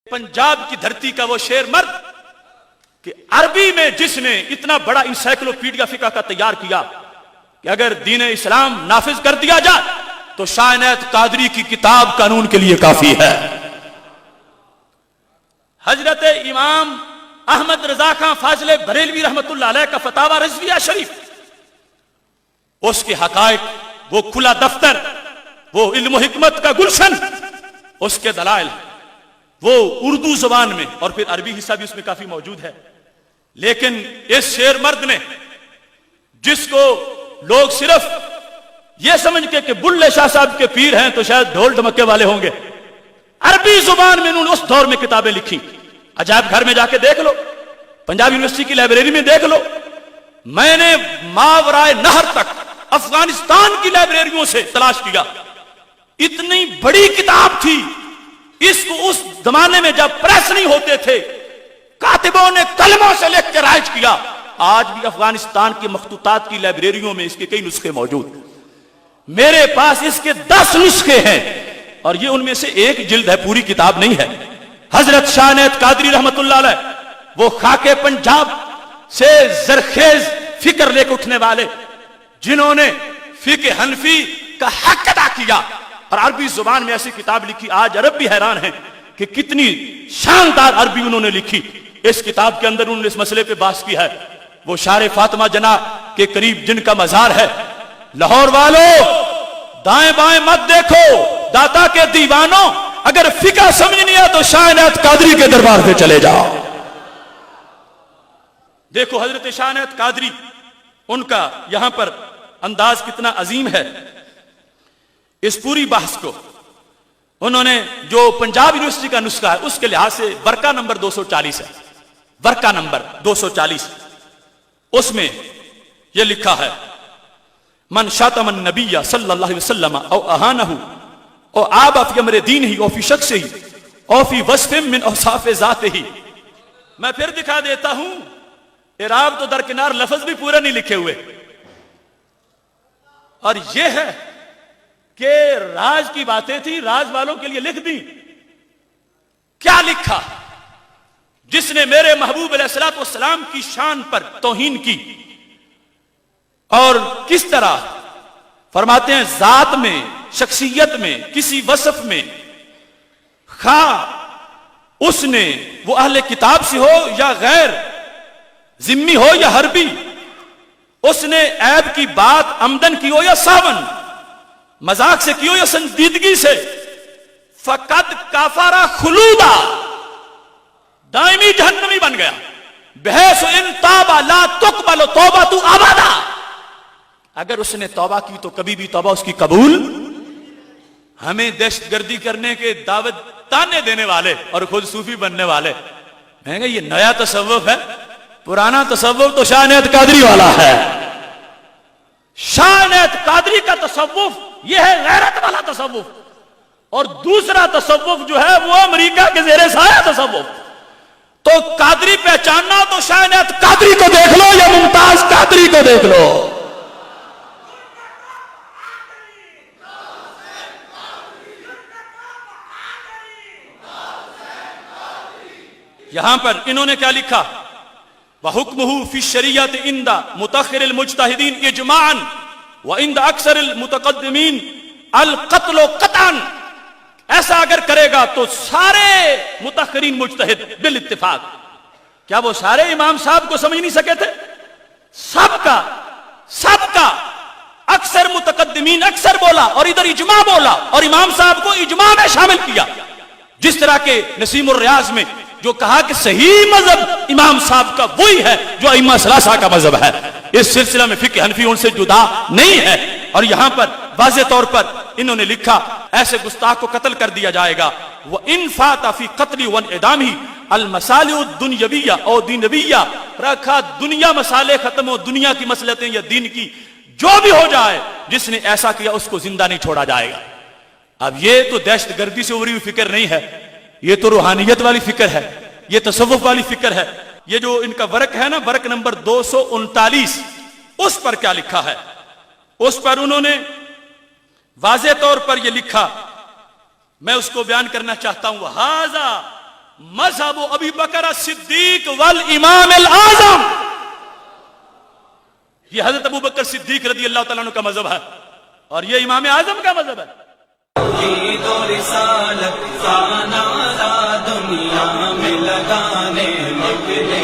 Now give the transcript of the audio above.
पंजाब की धरती का वो शेर मर्द कि अरबी में जिसने इतना बड़ा इंसाइक्लोपीडिया फिक़्ह का तैयार किया कि अगर दीन इस्लाम नाफिज कर दिया जाए तो शाह इनायत कादरी की किताब कानून के लिए काफी है। हजरत इमाम अहमद रजा खां फाजिले बरेलवी रहमतुल्लाह अलैह का फतावा रज़विया शरीफ, उसके हकायक, वो खुला दफ्तर, वो इल्म हिकमत का गुलशन, उसके दलाइल वो उर्दू जुबान में और फिर अरबी हिस्सा भी उसमें काफी मौजूद है। लेकिन इस शेर मर्द ने, जिसको लोग सिर्फ ये समझ के बुल्ले शाह साहब के पीर हैं तो शायद ढोल ढमक्के वाले होंगे, अरबी जुबान में उन्होंने उस दौर में किताबें लिखी। अजायब घर में जाके देख लो, पंजाब यूनिवर्सिटी की लाइब्रेरी में देख लो। मैंने मावराए नहर तक अफगानिस्तान की लाइब्रेरियों से तलाश किया, इतनी बड़ी किताब थी। इसको उस जमाने में जब प्रेस नहीं होते थे, कातिबों ने कलमों से लिख के राइज किया। आज भी अफगानिस्तान की मखतूतात की लाइब्रेरियों में इसके कई नुस्खे मौजूद। मेरे पास इसके 10 नुस्खे हैं और ये उनमें से एक जिल्द है, पूरी किताब नहीं है। हजरत शाह इनायत कादरी रहमतुल्लाह अलैह, वो खाके पंजाब से जरखेज फिक्र लेकर उठने वाले, जिन्होंने फिक़्ह हनफी का हक अदा किया और अरबी जुबान में ऐसी किताब लिखी। आज अरब भी हैरान है कि कितनी शानदार अरबी उन्होंने लिखी। इस किताब के अंदर उन्होंने इस मसले पे बात की है। वो शार फातिमा जना के करीब जिनका मजार है, लाहौर वालों दाएं बाएं मत देखो, दाता के दीवानों, अगर फिक़्ह समझ नहीं है तो शाह इनायत कादरी के दरबार पे चले जाओ। देखो हजरत शाह इनायत कादरी, उनका यहां पर अंदाज कितना अजीम है। इस पूरी बहस को उन्होंने, जो पंजाब यूनिवर्सिटी का नुस्खा है उसके लिहाज से वर्का नंबर 240 है, वर्का नंबर 240, उसमें यह लिखा है, मन शातमन नबिया सल्लल्लाहु अलैहि वसल्लम औ अहानहु औ आबा फी अमर दीनिही औ फी शख्सिही औ फी वस्फिन मिन औसाफ ज़ातिही। मैं फिर दिखा देता हूं, इराब तो दरकिनार, लफ्ज भी पूरा नहीं लिखे हुए। और यह है कि राज की बातें थी, राज वालों के लिए लिख दी। क्या लिखा? जिसने मेरे महबूब अलैहिस्सलातु वस्सलाम की शान पर तौहीन की, और किस तरह फरमाते हैं जात में, शख्सियत में, किसी वसफ में, खा उसने वो अहले किताब से हो या गैर जिम्मी हो या हरबी, उसने ऐब की बात अमदन की हो या सावन, मजाक से की हो या संजीदगी से, फकद काफारा खुलूदा, दायमी जहन्नमी बन गया। बहस इन ताबा ला तुकबल तौबा तू आबादा, अगर उसने तौबा की तो कभी भी तौबा उसकी कबूल। हमें दहशतगर्दी करने के दावत ताने देने वाले और खुद सूफी बनने वाले, मैं कहा ये नया तसव्वुफ है, पुराना तसव्वुफ तो शाह इनायत कादरी वाला है। शाह इनायत कादरी का तसव्वुफ यह है गैरत वाला तसव्वुफ, और दूसरा तसव्वुफ जो है वो अमेरिका के ज़ेरे साया तसव्वुफ। तो कादरी पहचानना तो शाह इनायत कादरी को देख लो या मुमताज कादरी को देख लो। यहां पर इन्होंने क्या लिखा? वहुक्मुहु फी शरीयत इंदा मुतअखिरिल मुज्तहिदीन इजमाअन व इंदा अक्सरिल मुतक़द्दिमीन अल क़त्ल क़तअन। ऐसा अगर करेगा तो सारे मुतअखिरीन मुज्तहिद बिल इत्तिफाक। क्या वो सारे इमाम साहब को समझ नहीं सके थे? सबका सबका अक्सर मुतक़द्दिमीन अक्सर बोला और इधर इजमा बोला और इमाम साहब को इजमा में शामिल किया। जिस तरह के नसीमुर रियाज में जो कहा कि सही मजहब इमाम साहब का वही है जो अइम्मा सलासा का मजहब है। इस सिलसिला में फिक़्ह हनफी उनसे जुदा नहीं है। और यहां पर वाज़े तौर पर इन्होंने लिखा, ऐसे गुस्ताख को कत्ल कर दिया जाएगा। व इन फाता फी क़त्ली वन इदामी अल मसालिह दुनियविया और दीनविया, रखा दुनिया मसाले खत्म हो, दुनिया की मसलतें या दीन की जो भी हो जाए, जिसने ऐसा किया उसको जिंदा नहीं छोड़ा जाएगा। अब ये तो दहशतगर्दी से उभरी हुई फिक्र नहीं है, ये तो रूहानियत वाली फिक्र है, ये तसव्वुफ वाली फिक्र है। ये जो इनका वर्क है ना, वर्क नंबर 239, उस पर क्या लिखा है? उस पर उन्होंने वाज़े तौर पर यह लिखा, मैं उसको बयान करना चाहता हूं। हाजा مذہب ابی بکر صدیق والامام الاعظم، یہ حضرت ابو بکر صدیق رضی اللہ تعالیٰ عنہ کا مذہب ہے اور یہ امام اعظم کا مذہب ہے۔ توحید و رسالت کا نعرہ دنیا میں لگانے نکلے